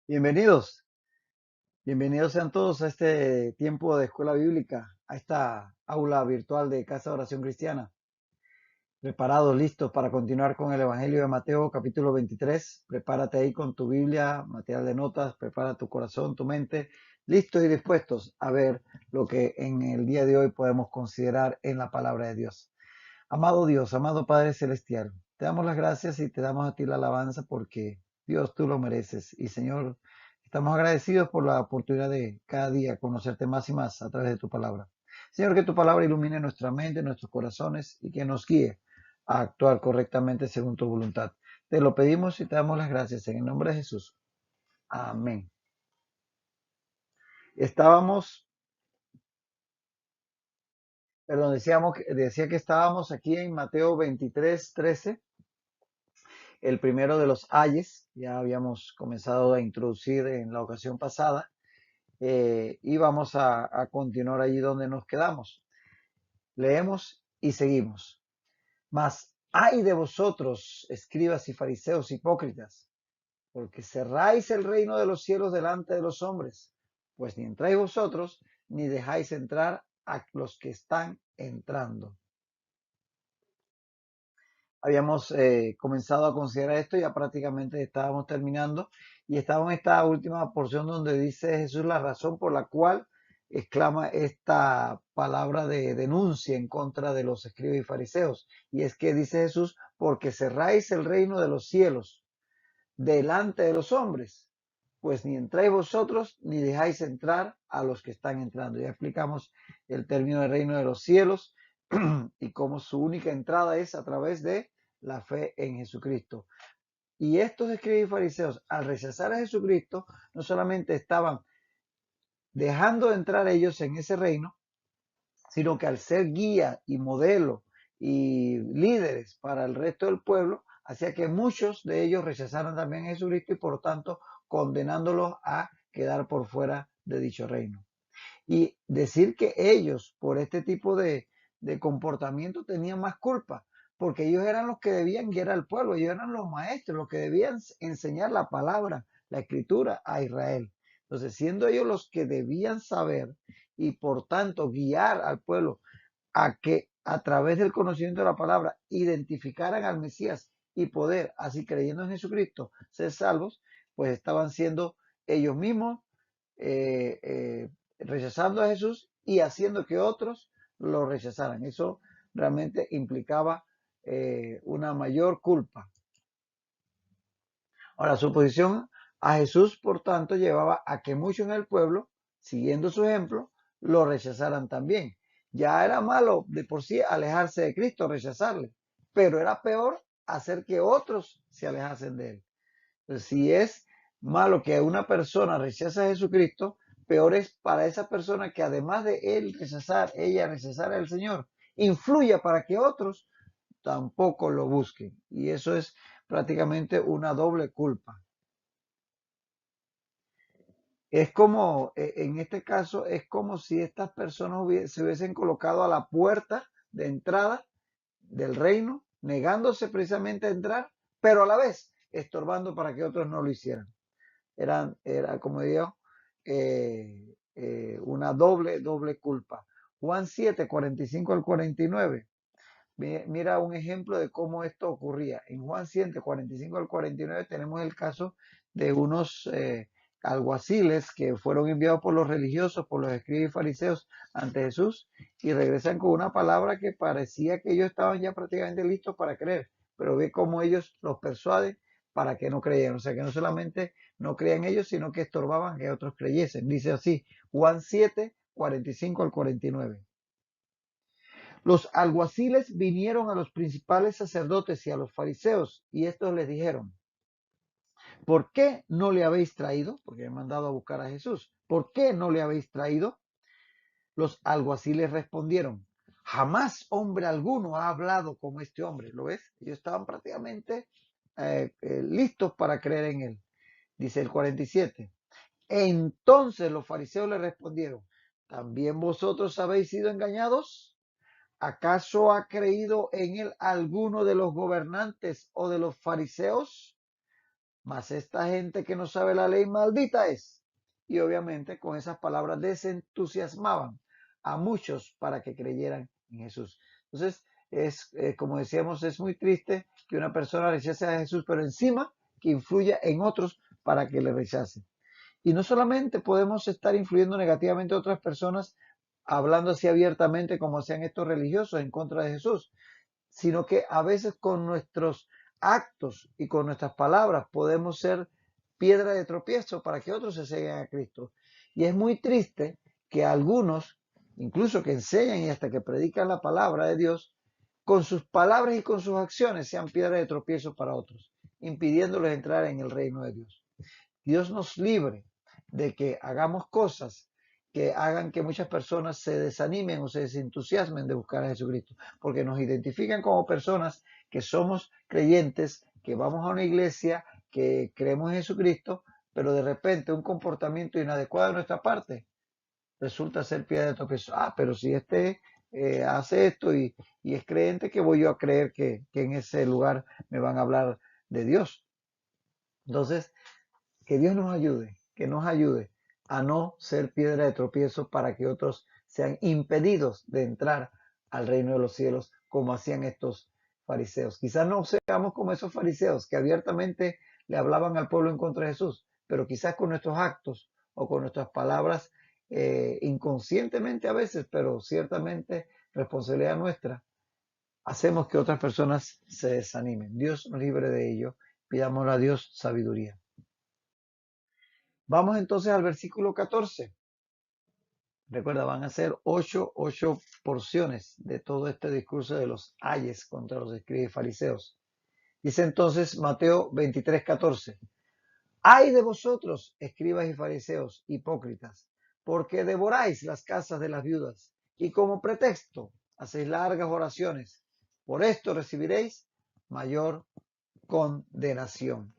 Bienvenidos, bienvenidos sean todos a este tiempo de escuela bíblica, a esta aula virtual de Casa de Oración Cristiana. Preparados, listos para continuar con el Evangelio de Mateo, capítulo 23. Prepárate ahí con tu Biblia, material de notas, prepara tu corazón, tu mente, listos y dispuestos a ver lo que en el día de hoy podemos considerar en la palabra de Dios. Amado Dios, amado Padre Celestial, te damos las gracias y te damos a ti la alabanza porque Dios, tú lo mereces. Y Señor, estamos agradecidos por la oportunidad de cada día conocerte más y más a través de tu palabra. Señor, que tu palabra ilumine nuestra mente, nuestros corazones y que nos guíe a actuar correctamente según tu voluntad. Te lo pedimos y te damos las gracias en el nombre de Jesús. Amén. Estábamos, perdón, decía que estábamos aquí en Mateo 23:13. El primero de los ayes, ya habíamos comenzado a introducir en la ocasión pasada, y vamos a continuar allí donde nos quedamos. Leemos y seguimos. Mas ay de vosotros, escribas y fariseos hipócritas, porque cerráis el reino de los cielos delante de los hombres, pues ni entráis vosotros, ni dejáis entrar a los que están entrando. Habíamos comenzado a considerar esto, ya prácticamente estábamos terminando y estábamos en esta última porción donde dice Jesús la razón por la cual exclama esta palabra de denuncia en contra de los escribas y fariseos. Y es que dice Jesús, porque cerráis el reino de los cielos delante de los hombres, pues ni entráis vosotros ni dejáis entrar a los que están entrando. Ya explicamos el término del reino de los cielos y cómo su única entrada es a través de la fe en Jesucristo. Y estos escribas y fariseos, al rechazar a Jesucristo, no solamente estaban dejando de entrar ellos en ese reino, sino que al ser guía y modelo y líderes para el resto del pueblo, hacía que muchos de ellos rechazaran también a Jesucristo y por tanto condenándolos a quedar por fuera de dicho reino. Y decir que ellos por este tipo de comportamiento tenían más culpa, porque ellos eran los que debían guiar al pueblo, ellos eran los maestros, los que debían enseñar la palabra, la escritura a Israel. Entonces, siendo ellos los que debían saber y por tanto guiar al pueblo a que a través del conocimiento de la palabra identificaran al Mesías y poder, así creyendo en Jesucristo, ser salvos, pues estaban siendo ellos mismos rechazando a Jesús y haciendo que otros lo rechazaran. Eso realmente implicaba una mayor culpa. Ahora, su posición a Jesús, por tanto, llevaba a que muchos en el pueblo, siguiendo su ejemplo, lo rechazaran también. Ya era malo de por sí alejarse de Cristo, rechazarle, pero era peor hacer que otros se alejasen de él. Entonces, si es malo que una persona rechace a Jesucristo, peor es para esa persona que además de él rechazar, ella rechazar al Señor, influya para que otros tampoco lo busquen. Y eso es prácticamente una doble culpa. Es como, en este caso, es como si estas personas se hubiesen colocado a la puerta de entrada del reino, negándose precisamente a entrar, pero a la vez estorbando para que otros no lo hicieran. Era como digo, una doble culpa. Juan 7, 45 al 49. Mira un ejemplo de cómo esto ocurría. En Juan 7, 45 al 49 tenemos el caso de unos alguaciles que fueron enviados por los religiosos, por los escribas y fariseos ante Jesús y regresan con una palabra que parecía que ellos estaban ya prácticamente listos para creer, pero ve cómo ellos los persuaden para que no creyeran. O sea que no solamente no creían ellos, sino que estorbaban que otros creyesen. Dice así, Juan 7, 45 al 49. Los alguaciles vinieron a los principales sacerdotes y a los fariseos, y estos les dijeron, ¿por qué no le habéis traído? Porque he mandado a buscar a Jesús. ¿Por qué no le habéis traído? Los alguaciles respondieron, jamás hombre alguno ha hablado como este hombre. ¿Lo ves? Ellos estaban prácticamente listos para creer en él. Dice el 47. Entonces los fariseos le respondieron, ¿también vosotros habéis sido engañados? ¿Acaso ha creído en él alguno de los gobernantes o de los fariseos? Mas esta gente que no sabe la ley, maldita es. Y obviamente con esas palabras desentusiasmaban a muchos para que creyeran en Jesús. Entonces, como decíamos, es muy triste que una persona rechace a Jesús, pero encima que influya en otros para que le rechacen. Y no solamente podemos estar influyendo negativamente a otras personas, hablando así abiertamente como sean estos religiosos en contra de Jesús, sino que a veces con nuestros actos y con nuestras palabras podemos ser piedra de tropiezo para que otros se lleguen a Cristo. Y es muy triste que algunos, incluso que enseñan y hasta que predican la palabra de Dios, con sus palabras y con sus acciones sean piedra de tropiezo para otros, impidiéndoles entrar en el reino de Dios. Dios nos libre de que hagamos cosas que hagan que muchas personas se desanimen o se desentusiasmen de buscar a Jesucristo, porque nos identifican como personas que somos creyentes, que vamos a una iglesia, que creemos en Jesucristo, pero de repente un comportamiento inadecuado de nuestra parte resulta ser piedra de tropiezo. Pero si este hace esto y es creyente, que voy yo a creer que en ese lugar me van a hablar de Dios. Entonces, que Dios nos ayude a no ser piedra de tropiezo para que otros sean impedidos de entrar al reino de los cielos como hacían estos fariseos. Quizás no seamos como esos fariseos que abiertamente le hablaban al pueblo en contra de Jesús, pero quizás con nuestros actos o con nuestras palabras, inconscientemente a veces, pero ciertamente responsabilidad nuestra, hacemos que otras personas se desanimen. Dios nos libre de ello. Pidámosle a Dios sabiduría. Vamos entonces al versículo 14. Recuerda, van a ser ocho porciones de todo este discurso de los ayes contra los escribas y fariseos. Dice entonces Mateo 23:14. Ay de vosotros, escribas y fariseos, hipócritas, porque devoráis las casas de las viudas y como pretexto hacéis largas oraciones. Por esto recibiréis mayor condenación.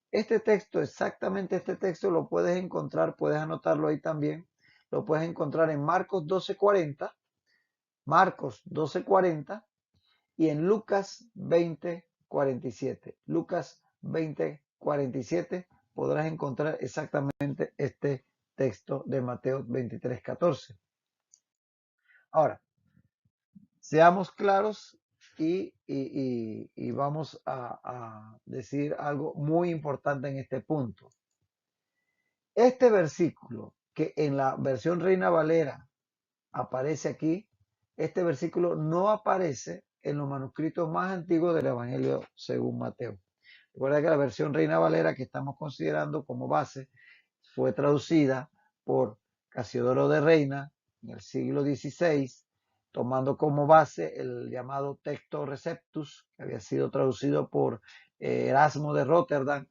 Este texto, exactamente este texto, lo puedes encontrar, puedes anotarlo ahí también. Lo puedes encontrar en Marcos 12:40 y en Lucas 20:47. Lucas 20:47 podrás encontrar exactamente este texto de Mateo 23:14. Ahora, seamos claros y vamos a decir algo muy importante en este punto. Este versículo que en la versión Reina Valera aparece aquí, este versículo no aparece en los manuscritos más antiguos del Evangelio según Mateo. Recuerda que la versión Reina Valera que estamos considerando como base fue traducida por Casiodoro de Reina en el siglo XVI, tomando como base el llamado Texto Receptus, que había sido traducido por Erasmo de Rotterdam,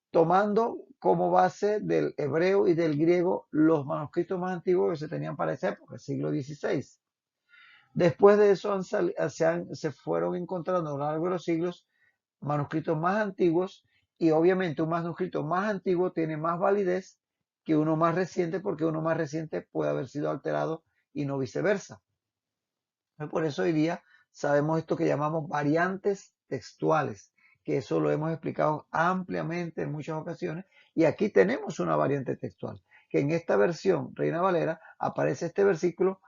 tomando como base del hebreo y del griego los manuscritos más antiguos que se tenían para esa época, el siglo XVI. Después de eso se fueron encontrando a lo largo de los siglos manuscritos más antiguos y obviamente un manuscrito más antiguo tiene más validez que uno más reciente porque uno más reciente puede haber sido alterado y no viceversa. Por eso hoy día sabemos esto que llamamos variantes textuales, que eso lo hemos explicado ampliamente en muchas ocasiones y aquí tenemos una variante textual, que en esta versión Reina Valera aparece este versículo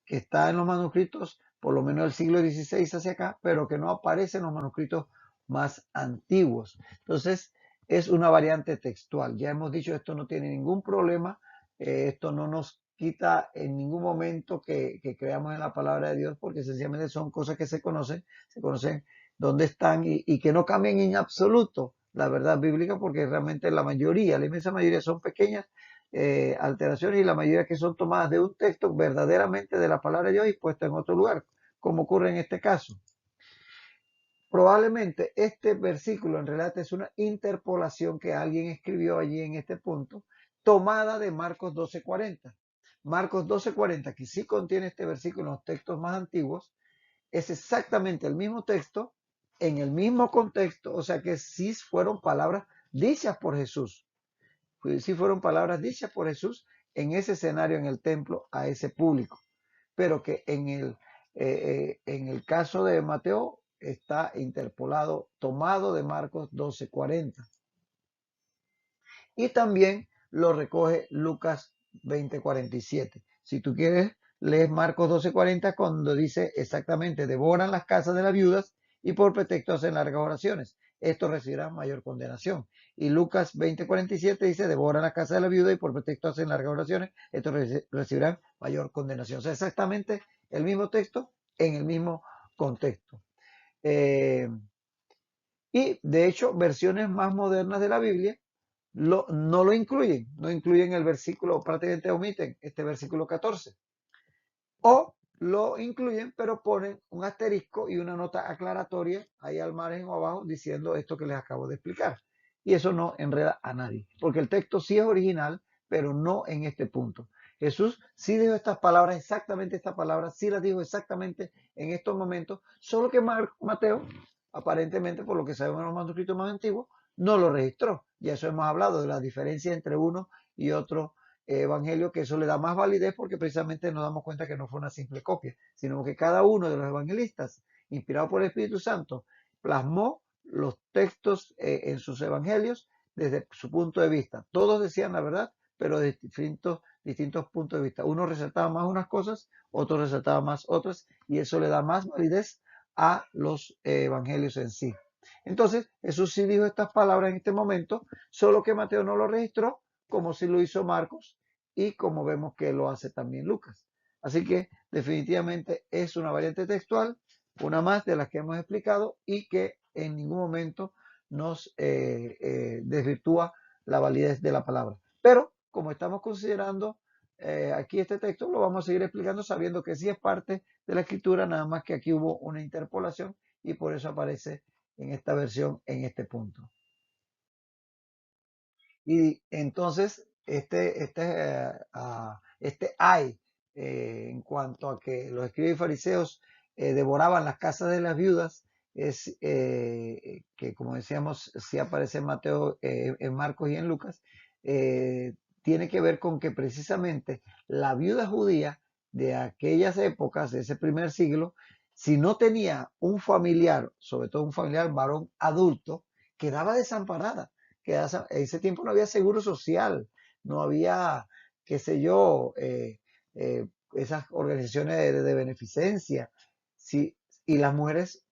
que está en los manuscritos por lo menos del siglo XVI hacia acá, pero que no aparece en los manuscritos más antiguos. Entonces, es una variante textual. Ya hemos dicho, esto no tiene ningún problema, esto no nos quita en ningún momento que creamos en la palabra de Dios, porque sencillamente son cosas que se conocen dónde están y que no cambian en absoluto la verdad bíblica, porque realmente la mayoría, la inmensa mayoría son pequeñas alteraciones y la mayoría que son tomadas de un texto verdaderamente de la palabra de Dios y puestas en otro lugar, como ocurre en este caso. Probablemente este versículo en realidad es una interpolación que alguien escribió allí en este punto, tomada de Marcos 12:40. Marcos 12:40, que sí contiene este versículo en los textos más antiguos, es exactamente el mismo texto, en el mismo contexto, o sea que sí fueron palabras dichas por Jesús. Sí fueron palabras dichas por Jesús en ese escenario en el templo a ese público, pero que En el caso de Mateo está interpolado, tomado de Marcos 12:40. Y también lo recoge Lucas 20:47. Si tú quieres, lees Marcos 12:40 cuando dice exactamente, devoran las casas de las viudas y por pretexto hacen largas oraciones. Esto recibirá mayor condenación. Y Lucas 20:47 dice, devoran la casa de la viuda y por pretexto hacen largas oraciones. Esto recibirán mayor condenación. O sea, exactamente el mismo texto en el mismo contexto. Eh, y de hecho, versiones más modernas de la Biblia no lo incluyen, no incluyen el versículo, prácticamente omiten este versículo 14. O lo incluyen, pero ponen un asterisco y una nota aclaratoria ahí al margen o abajo diciendo esto que les acabo de explicar. Y eso no enreda a nadie, porque el texto sí es original, pero no en este punto. Jesús sí dijo estas palabras, exactamente estas palabras, sí las dijo exactamente en estos momentos, solo que Mateo, aparentemente, por lo que sabemos en los manuscritos más antiguos, no lo registró. Y eso hemos hablado de la diferencia entre uno y otro evangelio, que eso le da más validez porque precisamente nos damos cuenta que no fue una simple copia, sino que cada uno de los evangelistas, inspirado por el Espíritu Santo, plasmó los textos en sus evangelios desde su punto de vista. Todos decían la verdad, pero de distintos puntos de vista. Uno resaltaba más unas cosas, otro resaltaba más otras, y eso le da más validez a los evangelios en sí. Entonces, Jesús sí dijo estas palabras en este momento, solo que Mateo no lo registró, como sí lo hizo Marcos y como vemos que lo hace también Lucas. Así que definitivamente es una variante textual, una más de las que hemos explicado y que en ningún momento nos desvirtúa la validez de la palabra. Pero como estamos considerando aquí este texto, lo vamos a seguir explicando sabiendo que sí es parte de la escritura, nada más que aquí hubo una interpolación y por eso aparece en esta versión en este punto. Y entonces, este hay, en cuanto a que los escribas y fariseos devoraban las casas de las viudas, es que, como decíamos, sí aparece en Mateo, en Marcos y en Lucas, tiene que ver con que precisamente la viuda judía de aquellas épocas, de ese primer siglo, si no tenía un familiar, sobre todo un familiar varón adulto, quedaba desamparada que en ese tiempo no había seguro social, no había, qué sé yo, esas organizaciones de beneficencia, sí, y las mujeres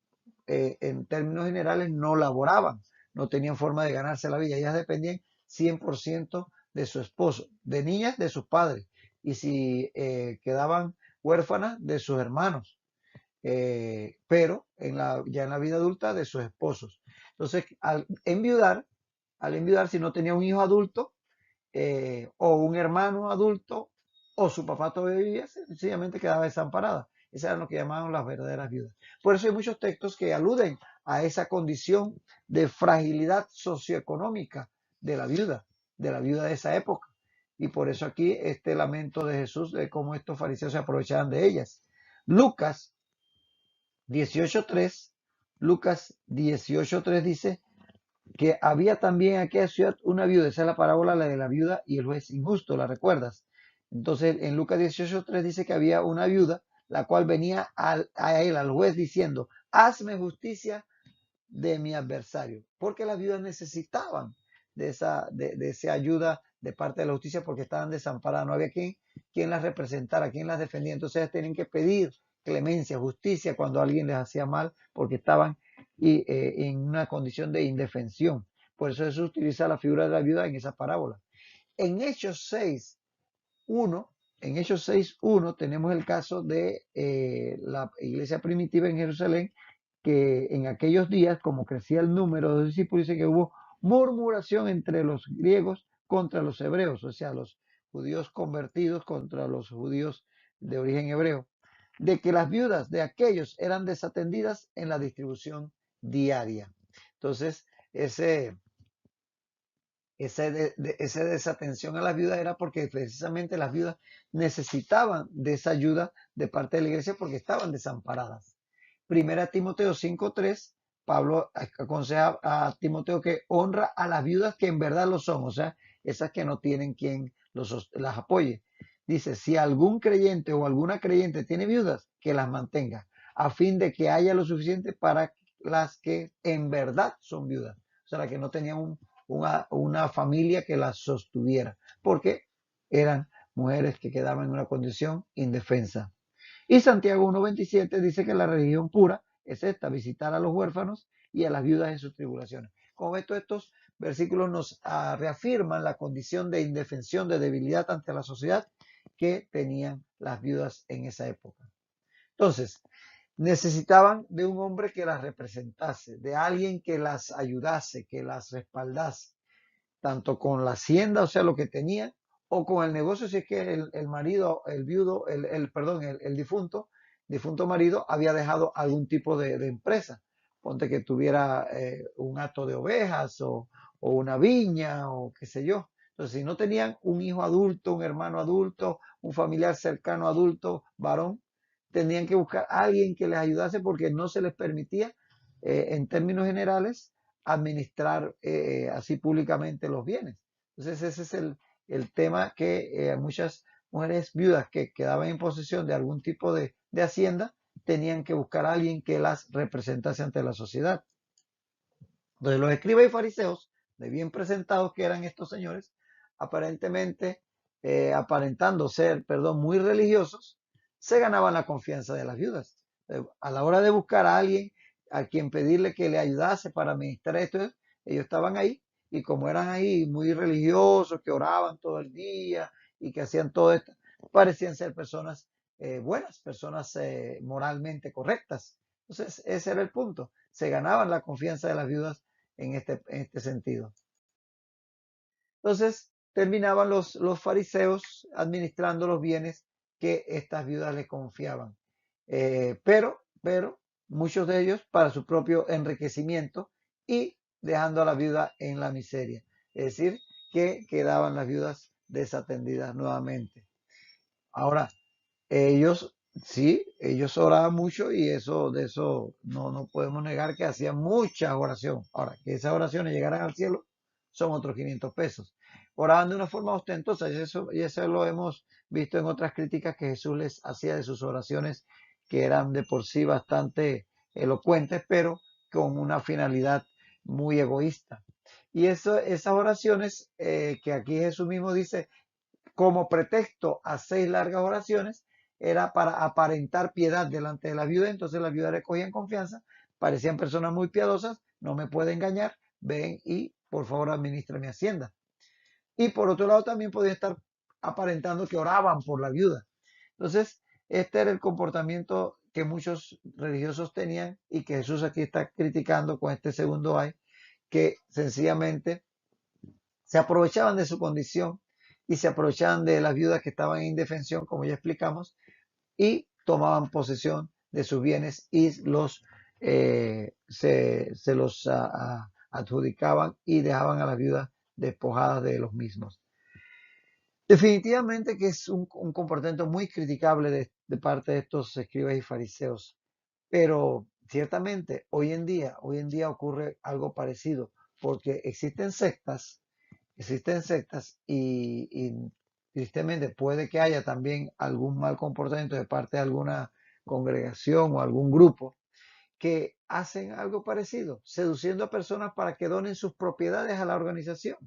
en términos generales no laboraban, no tenían forma de ganarse la vida, ellas dependían 100% de su esposo, de niñas de sus padres, y si quedaban huérfanas de sus hermanos, pero ya en la vida adulta de sus esposos. Entonces, al enviudar, si no tenía un hijo adulto o un hermano adulto o su papá todavía vivía, sencillamente quedaba desamparada. Esas eran lo que llamaban las verdaderas viudas. Por eso hay muchos textos que aluden a esa condición de fragilidad socioeconómica de la viuda de esa época. Y por eso aquí este lamento de Jesús de cómo estos fariseos se aprovechaban de ellas. Lucas 18:3, Lucas 18:3 dice que había también en aquella ciudad una viuda. Esa es la parábola, la de la viuda y el juez injusto, ¿la recuerdas? Entonces, en Lucas 18:3 dice que había una viuda, la cual venía a él, al juez, diciendo, hazme justicia de mi adversario, porque las viudas necesitaban de esa ayuda de parte de la justicia porque estaban desamparadas, no había quien las representara, quien las defendía, entonces ellas tenían que pedir clemencia, justicia cuando alguien les hacía mal porque estaban en una condición de indefensión. Por eso Jesús utiliza la figura de la viuda en esa parábola. En Hechos 6:1, en Hechos 6:1 tenemos el caso de la iglesia primitiva en Jerusalén, que en aquellos días, como crecía el número de discípulos, dice que hubo murmuración entre los griegos contra los hebreos, o sea, los judíos convertidos contra los judíos de origen hebreo, de que las viudas de aquellos eran desatendidas en la distribución diaria. Entonces, esa desatención a las viudas era porque precisamente las viudas necesitaban de esa ayuda de parte de la iglesia porque estaban desamparadas. Primera Timoteo 5:3, Pablo aconseja a Timoteo que honra a las viudas que en verdad lo son, o sea, esas que no tienen quien las apoye. Dice, si algún creyente o alguna creyente tiene viudas, que las mantenga, a fin de que haya lo suficiente para las que en verdad son viudas, o sea, las que no tenían una familia que las sostuviera, porque eran mujeres que quedaban en una condición indefensa. Y Santiago 1.27 dice que la religión pura es esta, visitar a los huérfanos y a las viudas en sus tribulaciones. Con esto, estos versículos nos reafirman la condición de indefensión, de debilidad ante la sociedad que tenían las viudas en esa época. Entonces, necesitaban de un hombre que las representase, de alguien que las ayudase, que las respaldase, tanto con la hacienda, o sea, lo que tenía, o con el negocio, si es que el marido, el viudo, perdón, el difunto marido había dejado algún tipo de empresa. Ponte que tuviera un hato de ovejas o una viña o qué sé yo. Entonces, si no tenían un hijo adulto, un hermano adulto, un familiar cercano adulto, varón, tenían que buscar a alguien que les ayudase porque no se les permitía, en términos generales, administrar así públicamente los bienes. Entonces ese es el tema que muchas mujeres viudas que quedaban en posesión de algún tipo de hacienda tenían que buscar a alguien que las representase ante la sociedad. Entonces los escribas y fariseos, de bien presentados que eran estos señores, aparentemente, aparentando ser, perdón, muy religiosos, se ganaban la confianza de las viudas. A la hora de buscar a alguien a quien pedirle que le ayudase para administrar esto, ellos estaban ahí y como eran ahí muy religiosos, que oraban todo el día y que hacían todo esto, parecían ser personas buenas, personas moralmente correctas. Entonces, ese era el punto. Se ganaban la confianza de las viudas en este sentido. Entonces, terminaban los fariseos administrando los bienes que estas viudas les confiaban. Pero, muchos de ellos para su propio enriquecimiento y dejando a la viuda en la miseria. Es decir, que quedaban las viudas desatendidas nuevamente. Ahora, ellos, sí, ellos oraban mucho y de eso no podemos negar que hacían mucha oración. Ahora, que esas oraciones llegaran al cielo son otros 500 pesos. Oraban de una forma ostentosa y eso lo hemos visto en otras críticas que Jesús les hacía de sus oraciones, que eran de por sí bastante elocuentes, pero con una finalidad muy egoísta. Y esas oraciones que aquí Jesús mismo dice, como pretexto a 6 largas oraciones, era para aparentar piedad delante de la viuda. Entonces la viuda le cogían confianza, parecían personas muy piadosas, no me puede engañar, ven y por favor administra mi hacienda. Y por otro lado también podía estar aparentando que oraban por la viuda. Entonces, este era el comportamiento que muchos religiosos tenían y que Jesús aquí está criticando con este segundo ay, que sencillamente se aprovechaban de su condición y se aprovechaban de las viudas que estaban en indefensión, como ya explicamos, y tomaban posesión de sus bienes y se los adjudicaban y dejaban a las viudas despojadas de los mismos. Definitivamente que es un comportamiento muy criticable de parte de estos escribas y fariseos, pero ciertamente hoy en día ocurre algo parecido, porque existen sectas y tristemente puede que haya también algún mal comportamiento de parte de alguna congregación o algún grupo que hacen algo parecido, seduciendo a personas para que donen sus propiedades a la organización.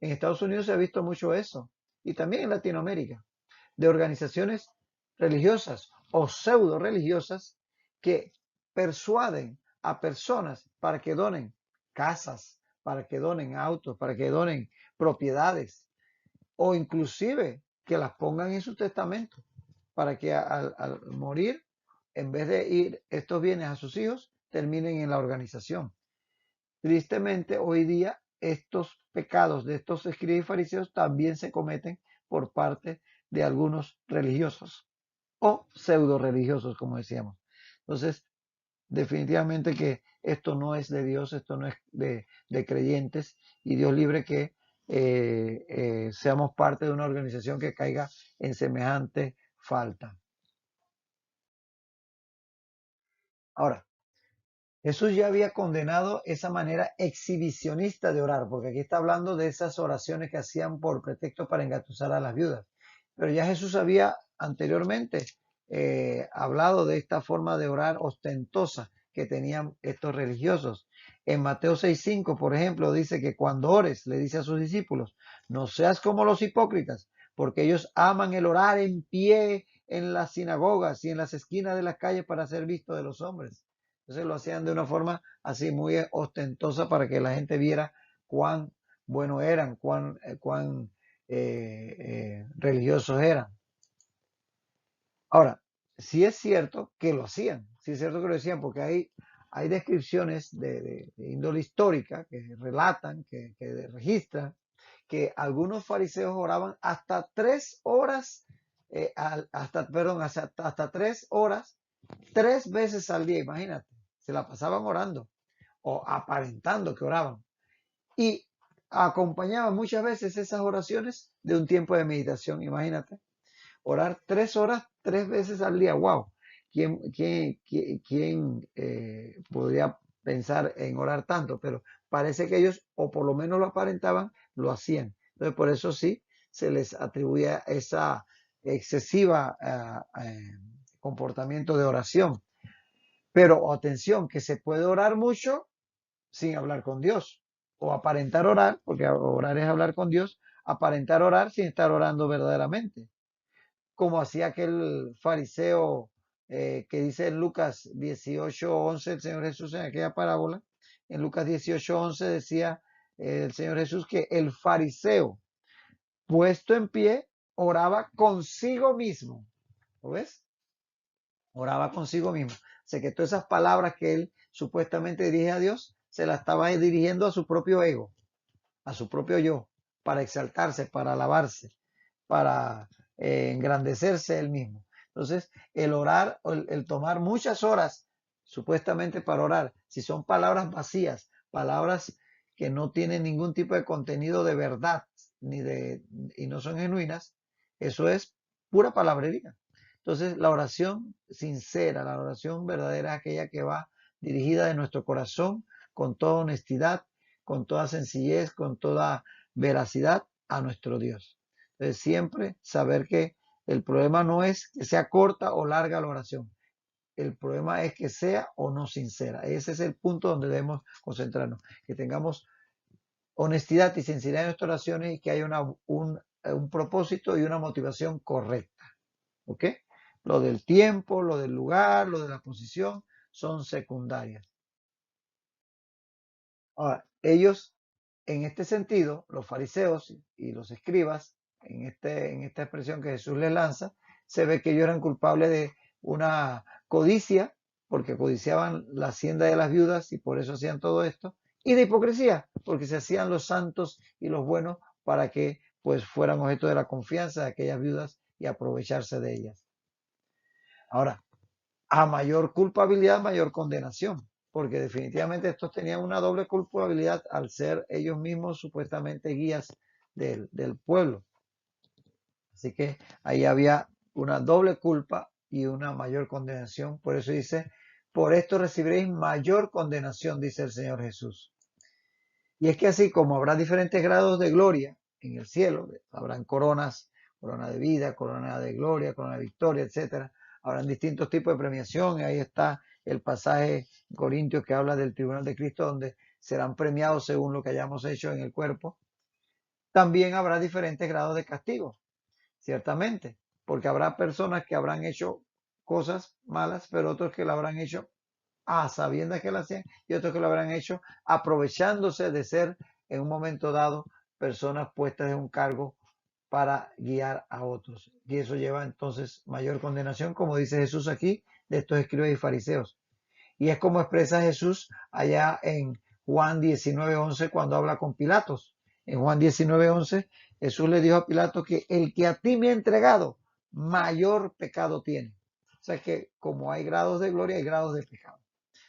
En Estados Unidos se ha visto mucho eso y también en Latinoamérica, de organizaciones religiosas o pseudo religiosas que persuaden a personas para que donen casas, para que donen autos, para que donen propiedades o inclusive que las pongan en su testamento para que al morir, en vez de ir estos bienes a sus hijos, terminen en la organización. Tristemente, hoy día estos pecados de estos escribas y fariseos también se cometen por parte de algunos religiosos o pseudo religiosos, como decíamos. Entonces, definitivamente que esto no es de Dios, esto no es de creyentes y Dios libre que seamos parte de una organización que caiga en semejante falta. Ahora, Jesús ya había condenado esa manera exhibicionista de orar, porque aquí está hablando de esas oraciones que hacían por pretexto para engatusar a las viudas. Pero ya Jesús había anteriormente hablado de esta forma de orar ostentosa que tenían estos religiosos. En Mateo 6:5, por ejemplo, dice que cuando ores, le dice a sus discípulos, no seas como los hipócritas, porque ellos aman el orar en pie en las sinagogas y en las esquinas de las calles para ser visto de los hombres. Entonces lo hacían de una forma así muy ostentosa para que la gente viera cuán buenos eran, cuán religiosos eran. Ahora, sí es cierto que lo hacían, sí es cierto que lo decían, porque hay descripciones de índole histórica que relatan, que registran, que algunos fariseos oraban hasta 3 horas, hasta 3 horas, 3 veces al día, imagínate, se la pasaban orando o aparentando que oraban. Y acompañaban muchas veces esas oraciones de un tiempo de meditación, imagínate. Orar 3 horas, 3 veces al día. ¡Wow! ¿Quién podría pensar en orar tanto? Pero parece que ellos, o por lo menos lo aparentaban, lo hacían. Entonces, por eso sí se les atribuía esa excesiva comportamiento de oración. Pero atención, que se puede orar mucho sin hablar con Dios. O aparentar orar, porque orar es hablar con Dios, aparentar orar sin estar orando verdaderamente, como hacía aquel fariseo que dice en Lucas 18:11 el Señor Jesús en aquella parábola. En Lucas 18:11 decía el Señor Jesús que el fariseo puesto en pie oraba consigo mismo. ¿Lo ves? Oraba consigo mismo. O sea que todas esas palabras que él supuestamente dirige a Dios, se las estaba dirigiendo a su propio ego, a su propio yo, para exaltarse, para alabarse, para engrandecerse él mismo. Entonces, el orar, el tomar muchas horas supuestamente para orar, si son palabras vacías, palabras que no tienen ningún tipo de contenido de verdad y no son genuinas, eso es pura palabrería. Entonces, la oración sincera, la oración verdadera es aquella que va dirigida de nuestro corazón con toda honestidad, con toda sencillez, con toda veracidad a nuestro Dios. Entonces, siempre saber que el problema no es que sea corta o larga la oración. El problema es que sea o no sincera. Ese es el punto donde debemos concentrarnos. Que tengamos honestidad y sinceridad en nuestras oraciones y que haya un propósito y una motivación correcta. ¿Ok? Lo del tiempo, lo del lugar, lo de la posición son secundarias. Ahora, ellos, en este sentido, los fariseos y los escribas, en esta expresión que Jesús les lanza, se ve que ellos eran culpables de una codicia, porque codiciaban la hacienda de las viudas y por eso hacían todo esto, y de hipocresía, porque se hacían los santos y los buenos para que pues fueran objeto de la confianza de aquellas viudas y aprovecharse de ellas. Ahora, a mayor culpabilidad, mayor condenación, porque definitivamente estos tenían una doble culpabilidad al ser ellos mismos supuestamente guías del pueblo. Así que ahí había una doble culpa y una mayor condenación. Por eso dice, por esto recibiréis mayor condenación, dice el Señor Jesús. Y es que así como habrá diferentes grados de gloria en el cielo, habrán coronas, corona de vida, corona de gloria, corona de victoria, etcétera. Habrán distintos tipos de premiación. Y ahí está el pasaje en Corintios que habla del tribunal de Cristo, donde serán premiados según lo que hayamos hecho en el cuerpo. También habrá diferentes grados de castigo, ciertamente, porque habrá personas que habrán hecho cosas malas, pero otros que la habrán hecho a sabiendas que la hacían y otros que lo habrán hecho aprovechándose de ser en un momento dado personas puestas en un cargo para guiar a otros. Y eso lleva entonces mayor condenación, como dice Jesús aquí, de estos escribas y fariseos. Y es como expresa Jesús allá en Juan 19:11 cuando habla con Pilatos. En Juan 19:11 Jesús le dijo a Pilato que el que a ti me ha entregado, mayor pecado tiene. O sea que como hay grados de gloria, hay grados de pecado.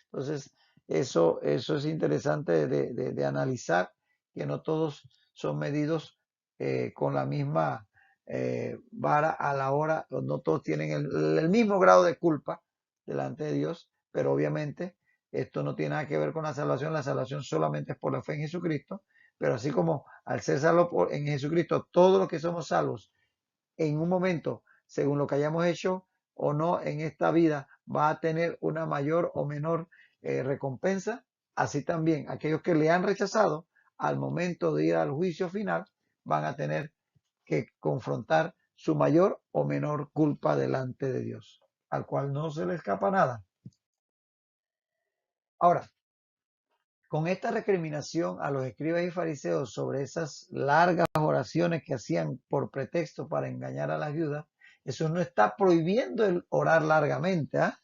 Entonces, eso es interesante de analizar, que no todos son medidos con la misma vara a la hora, no todos tienen el mismo grado de culpa delante de Dios, pero obviamente esto no tiene nada que ver con la salvación solamente es por la fe en Jesucristo, pero así como al ser salvo en Jesucristo, todos los que somos salvos en un momento, según lo que hayamos hecho, o no en esta vida va a tener una mayor o menor recompensa, así también aquellos que le han rechazado al momento de ir al juicio final van a tener que confrontar su mayor o menor culpa delante de Dios, al cual no se le escapa nada. Ahora, con esta recriminación a los escribas y fariseos sobre esas largas oraciones que hacían por pretexto para engañar a las viudas, eso no está prohibiendo el orar largamente, ¿ah?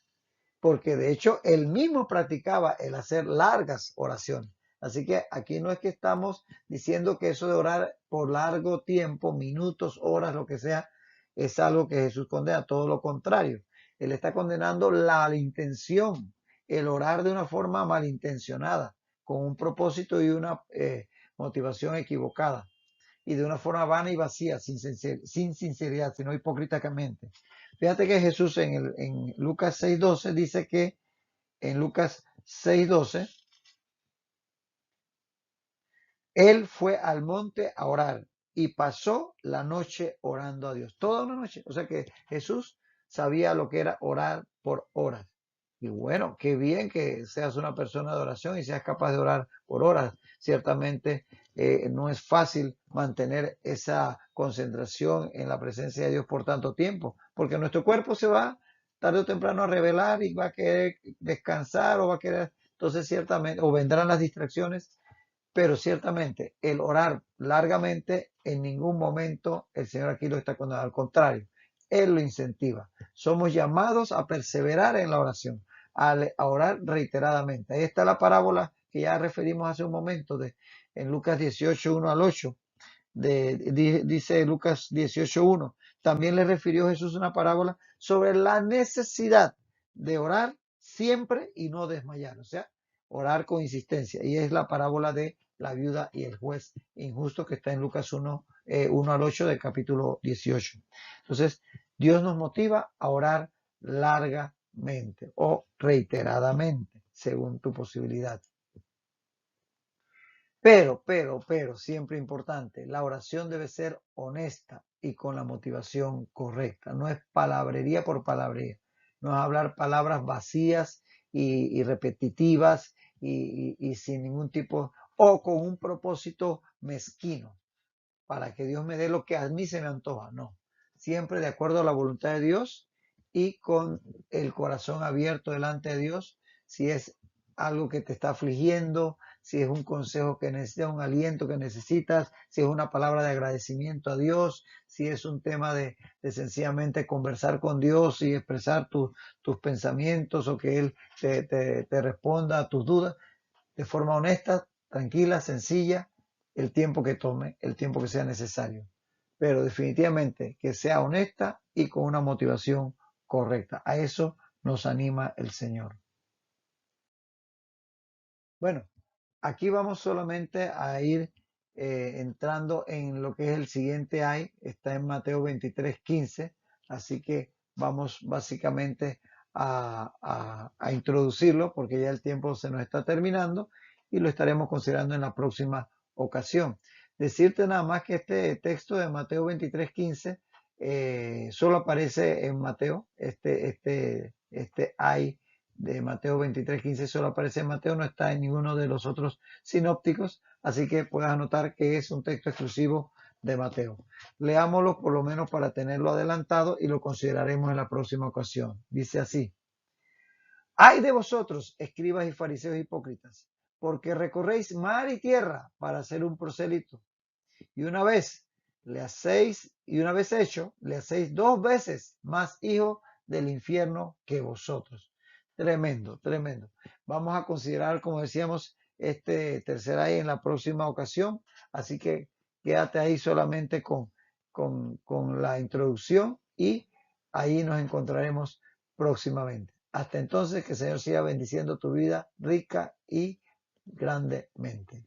Porque de hecho él mismo practicaba el hacer largas oraciones. Así que aquí no es que estamos diciendo que eso de orar por largo tiempo, minutos, horas, lo que sea, es algo que Jesús condena, todo lo contrario. Él está condenando la intención, el orar de una forma malintencionada, con un propósito y una motivación equivocada, y de una forma vana y vacía, sin sinceridad, sino hipócritamente. Fíjate que Jesús en Lucas 6:12 dice que en Lucas 6:12 él fue al monte a orar y pasó la noche orando a Dios, toda una noche. O sea que Jesús sabía lo que era orar por horas. Y bueno, qué bien que seas una persona de oración y seas capaz de orar por horas. Ciertamente no es fácil mantener esa concentración en la presencia de Dios por tanto tiempo, porque nuestro cuerpo se va tarde o temprano a rebelar y va a querer descansar o va a querer, entonces ciertamente, o vendrán las distracciones, pero ciertamente el orar largamente en ningún momento el Señor aquí lo está condenando, al contrario, Él lo incentiva. Somos llamados a perseverar en la oración, a orar reiteradamente. Ahí está la parábola que ya referimos hace un momento en Lucas 18, 1 al 8. Dice Lucas 18:1. También le refirió Jesús una parábola sobre la necesidad de orar siempre y no desmayar, o sea, orar con insistencia. Y es la parábola de la viuda y el juez injusto que está en Lucas 1 al 8 del capítulo 18. Entonces, Dios nos motiva a orar largamente o reiteradamente, según tu posibilidad. Pero, siempre importante, la oración debe ser honesta y con la motivación correcta. No es palabrería por palabrería. No es hablar palabras vacías y repetitivas y sin ningún tipo, o con un propósito mezquino, para que Dios me dé lo que a mí se me antoja. No. Siempre de acuerdo a la voluntad de Dios y con el corazón abierto delante de Dios. Si es algo que te está afligiendo, si es un consejo que necesitas, un aliento que necesitas, si es una palabra de agradecimiento a Dios, si es un tema de sencillamente conversar con Dios y expresar tus pensamientos o que Él te responda a tus dudas de forma honesta, tranquila, sencilla, el tiempo que tome, el tiempo que sea necesario. Pero definitivamente que sea honesta y con una motivación correcta. A eso nos anima el Señor. Bueno, aquí vamos solamente a ir entrando en lo que es el siguiente ay, está en Mateo 23:15, así que vamos básicamente a introducirlo porque ya el tiempo se nos está terminando y lo estaremos considerando en la próxima ocasión. Decirte nada más que este texto de Mateo 23:15 solo aparece en Mateo, este ay de Mateo 23:15 solo aparece en Mateo, no está en ninguno de los otros sinópticos, así que puedes anotar que es un texto exclusivo de Mateo. Leámoslo por lo menos para tenerlo adelantado y lo consideraremos en la próxima ocasión. Dice así: Ay de vosotros, escribas y fariseos hipócritas, porque recorréis mar y tierra para hacer un prosélito, y una vez hecho, le hacéis 2 veces más hijo del infierno que vosotros. Tremendo, tremendo. Vamos a considerar, como decíamos, este tercer ay en la próxima ocasión. Así que quédate ahí solamente con la introducción y ahí nos encontraremos próximamente. Hasta entonces, que el Señor siga bendiciendo tu vida rica y grandemente.